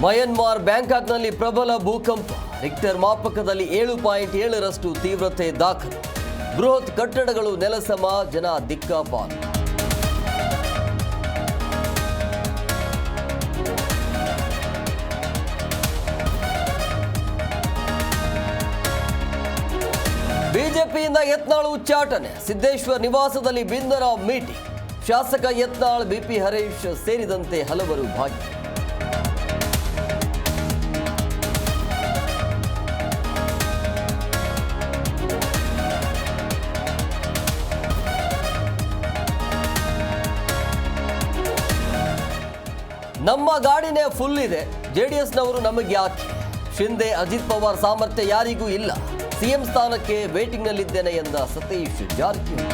ಮಯನ್ಮಾರ್ ಬ್ಯಾಂಕಾಕ್ನಲ್ಲಿ ಪ್ರಬಲ ಭೂಕಂಪ. ರಿಕ್ಟರ್ ಮಾಪಕದಲ್ಲಿ 7.7ರಷ್ಟು ತೀವ್ರತೆ ದಾಖಲು. ಬೃಹತ್ ಕಟ್ಟಡಗಳು ನೆಲಸಮ, ಜನ ದಿಕ್ಕಾಪಾಲು. ಬಿಜೆಪಿಯಿಂದ ಯತ್ನಾಳ್ ಉಚ್ಚಾಟನೆ. ಸಿದ್ದೇಶ್ವರ್ ನಿವಾಸದಲ್ಲಿ ಬಿಂದರ ಮೀಟಿಂಗ್. ಶಾಸಕ ಯತ್ನಾಳ್, ಬಿಪಿ ಹರೀಶ್ ಸೇರಿದಂತೆ ಹಲವರು ಭಾಗಿ. ನಮ್ಮ ಗಾಡಿನೇ ಫುಲ್ ಇದೆ, ಜೆಡಿಎಸ್ನವರು ನಮಗೆ ಯಾಕೆ? ಶಿಂದೆ, ಅಜಿತ್ ಪವಾರ್ ಸಾಮರ್ಥ್ಯ ಯಾರಿಗೂ ಇಲ್ಲ. ಸಿಎಂ ಸ್ಥಾನಕ್ಕೆ ವೇಟಿಂಗ್ನಲ್ಲಿದ್ದೇನೆ ಎಂದ ಸತೀಶ್ ಜಾರಕಿಹೊಳಿ.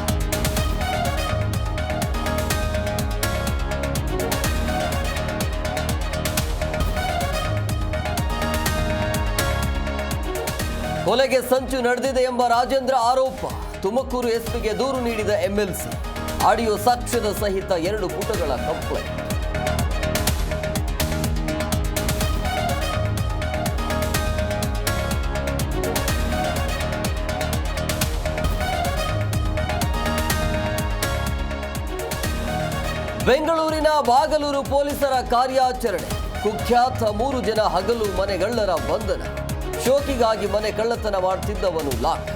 ಕೊಲೆಗೆ ಸಂಚು ನಡೆದಿದೆ ಎಂಬ ರಾಜೇಂದ್ರ ಆರೋಪ. ತುಮಕೂರು ಎಸ್ಪಿಗೆ ದೂರು ನೀಡಿದ ಎಂಎಲ್ಸಿ. ಆಡಿಯೋ ಸಾಕ್ಷ್ಯದ ಸಹಿತ 2 ಪುಟಗಳ ಕಂಪ್ಲೇಂಟ್. ಬೆಂಗಳೂರಿನ ಬಾಗಲೂರು ಪೊಲೀಸರ ಕಾರ್ಯಾಚರಣೆ. ಕುಖ್ಯಾತ 3 ಜನ ಹಗಲು ಮನೆಗಳ್ಳರ ಬಂಧನ. ಶೋಕಿಗಾಗಿ ಮನೆ ಕಳ್ಳತನ ಮಾಡುತ್ತಿದ್ದವನು ಲಾಕ್.